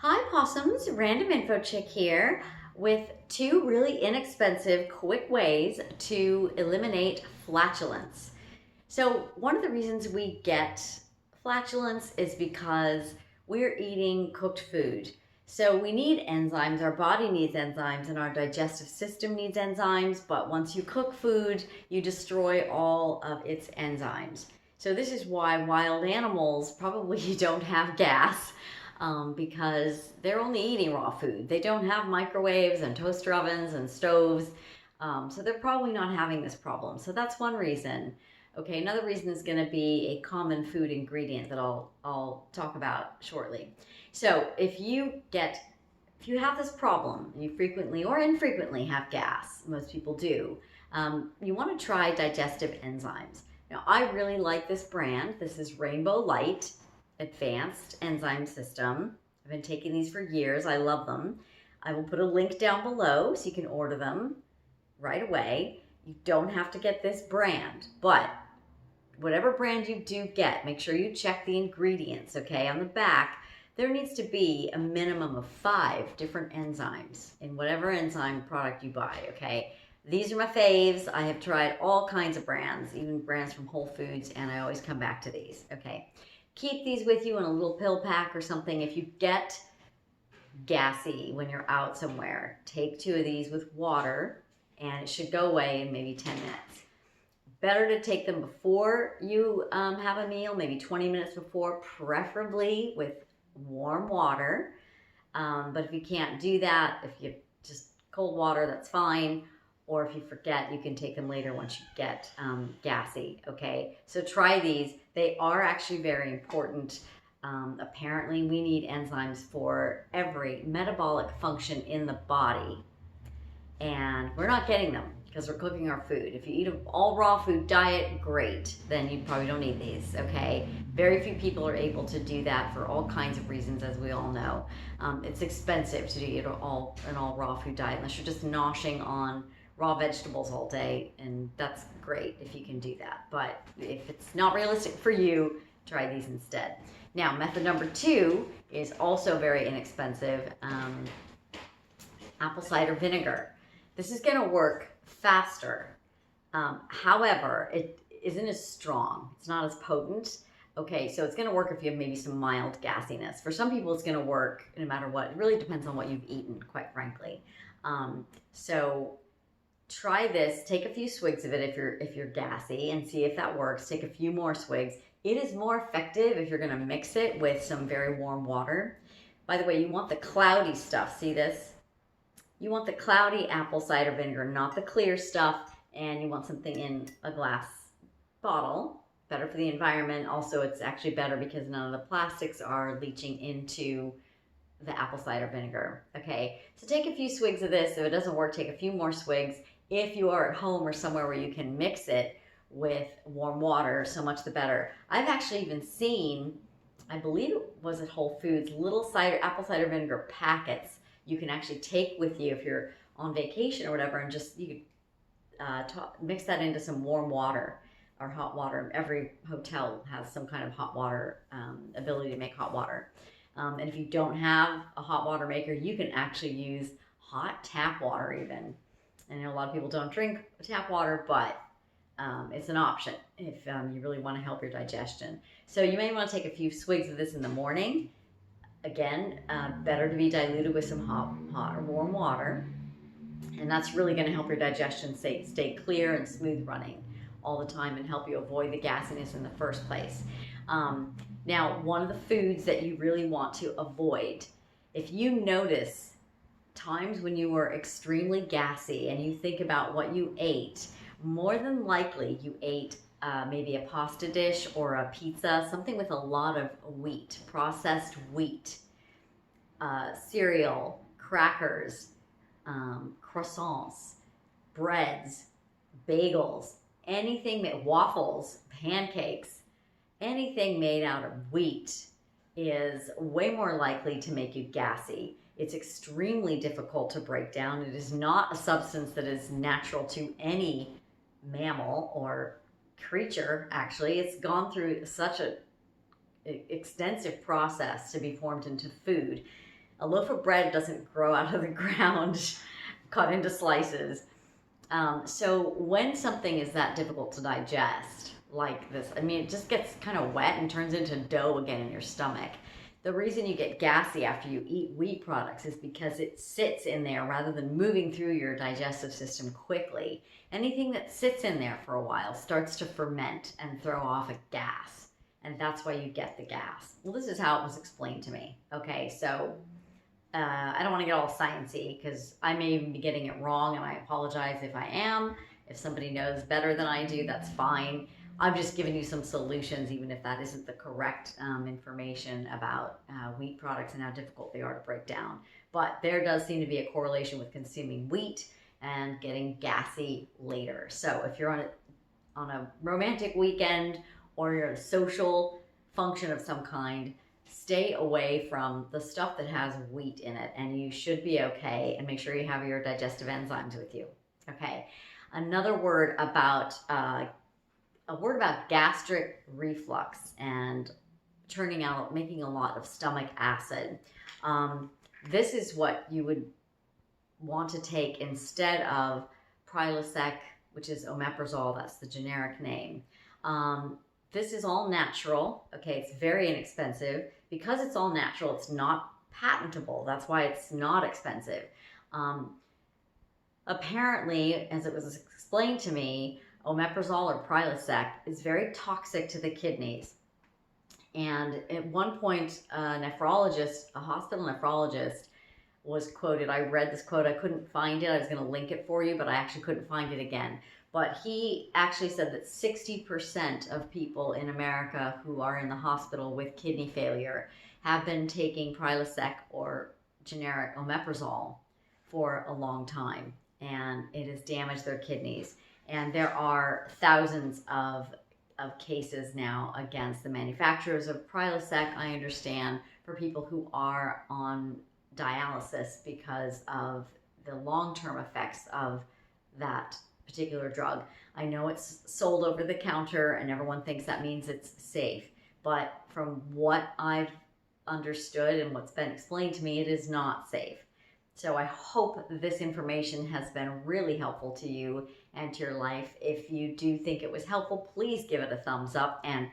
Hi Possums, Random Info Chick here with two really inexpensive, quick ways to eliminate flatulence. So one of the reasons we get flatulence is because we're eating cooked food. So we need enzymes, our body needs enzymes, and our digestive system needs enzymes, but once you cook food, you destroy all of its enzymes. So this is why wild animals probably don't have gas, because they're only eating raw food. They don't have microwaves and toaster ovens and stoves, so they're probably not having this problem. So that's one reason. Okay, another reason is going to be a common food ingredient that I'll talk about shortly. So if you have this problem, you frequently or infrequently have gas, most people do, you want to try digestive enzymes. Now, I really like this brand. This is Rainbow Light Advanced Enzyme System. I've been taking these for years. I love them. I will put a link down below so you can order them right away. You don't have to get this brand, but whatever brand you do get, make sure you check the ingredients, okay? On the back, there needs to be a minimum of 5 different enzymes in whatever enzyme product you buy, okay? These are my faves. I have tried all kinds of brands, even brands from Whole Foods, and I always come back to these, okay? Keep these with you in a little pill pack or something. If you get gassy when you're out somewhere, take 2 of these with water, and it should go away in maybe 10 minutes. Better to take them before you have a meal, maybe 20 minutes before, preferably with warm water. But if you can't do that, if you just cold water, that's fine. Or if you forget, you can take them later once you get gassy, okay? So try these. They are actually very important. Apparently, we need enzymes for every metabolic function in the body. And we're not getting them because we're cooking our food. If you eat an all raw food diet, great. Then you probably don't need these, okay? Very few people are able to do that for all kinds of reasons, as we all know. It's expensive to eat an all raw food diet unless you're just noshing on raw vegetables all day, and that's great if you can do that. But if it's not realistic for you, try these instead. Now, method number 2 is also very inexpensive. Apple cider vinegar. This is going to work faster. However, it isn't as strong. It's not as potent. Okay, so it's going to work if you have maybe some mild gassiness. For some people, it's going to work no matter what. It really depends on what you've eaten, quite frankly. So try this. Take a few swigs of it if you're gassy and see if that works. Take a few more swigs. It is more effective if you're going to mix it with some very warm water. By the way, you want the cloudy stuff. See this? You want the cloudy apple cider vinegar, not the clear stuff, and you want something in a glass bottle. Better for the environment. Also, it's actually better because none of the plastics are leaching into the apple cider vinegar. Okay, so take a few swigs of this. If it doesn't work, take a few more swigs. If you are at home or somewhere where you can mix it with warm water, so much the better. I've actually even seen, I believe it was at Whole Foods, little apple cider vinegar packets you can actually take with you if you're on vacation or whatever, and just you could mix that into some warm water or hot water. Every hotel has some kind of hot water ability to make hot water. And if you don't have a hot water maker, you can actually use hot tap water even. And I know a lot of people don't drink tap water, but it's an option if you really want to help your digestion. So you may want to take a few swigs of this in the morning. Again, better to be diluted with some hot or warm water. And that's really going to help your digestion stay clear and smooth running all the time and help you avoid the gassiness in the first place. Now, one of the foods that you really want to avoid, if you notice times when you were extremely gassy and you think about what you ate, more than likely you ate maybe a pasta dish or a pizza, something with a lot of wheat, processed wheat, cereal, crackers, croissants, breads, bagels, waffles, pancakes, anything made out of wheat is way more likely to make you gassy. It's extremely difficult to break down. It is not a substance that is natural to any mammal or creature, actually. It's gone through such an extensive process to be formed into food. A loaf of bread doesn't grow out of the ground cut into slices. So when something is that difficult to digest, like this, I mean, it just gets kind of wet and turns into dough again in your stomach. The reason you get gassy after you eat wheat products is because it sits in there rather than moving through your digestive system quickly. Anything that sits in there for a while starts to ferment and throw off a gas. And that's why you get the gas. Well, this is how it was explained to me. Okay, so I don't want to get all sciencey because I may even be getting it wrong, and I apologize if I am. If somebody knows better than I do, that's fine. I'm just giving you some solutions, even if that isn't the correct information about wheat products and how difficult they are to break down. But there does seem to be a correlation with consuming wheat and getting gassy later. So if you're on a romantic weekend or you're at a social function of some kind, stay away from the stuff that has wheat in it, and you should be okay. And make sure you have your digestive enzymes with you. Okay. Another word about gastric reflux and making a lot of stomach acid. This is what you would want to take instead of Prilosec, which is omeprazole. That's the generic name. This is all natural. Okay, it's very inexpensive. Because it's all natural, it's not patentable. That's why it's not expensive. Apparently, as it was explained to me, omeprazole or Prilosec is very toxic to the kidneys. And at one point, a hospital nephrologist was quoted. I read this quote. I couldn't find it. I was going to link it for you, but I actually couldn't find it again. But he actually said that 60% of people in America who are in the hospital with kidney failure have been taking Prilosec or generic omeprazole for a long time, and it has damaged their kidneys. And there are thousands of cases now against the manufacturers of Prilosec, I understand, for people who are on dialysis because of the long-term effects of that particular drug. I know it's sold over the counter and everyone thinks that means it's safe, but from what I've understood and what's been explained to me, it is not safe. So I hope this information has been really helpful to you and to your life. If you do think it was helpful, please give it a thumbs up and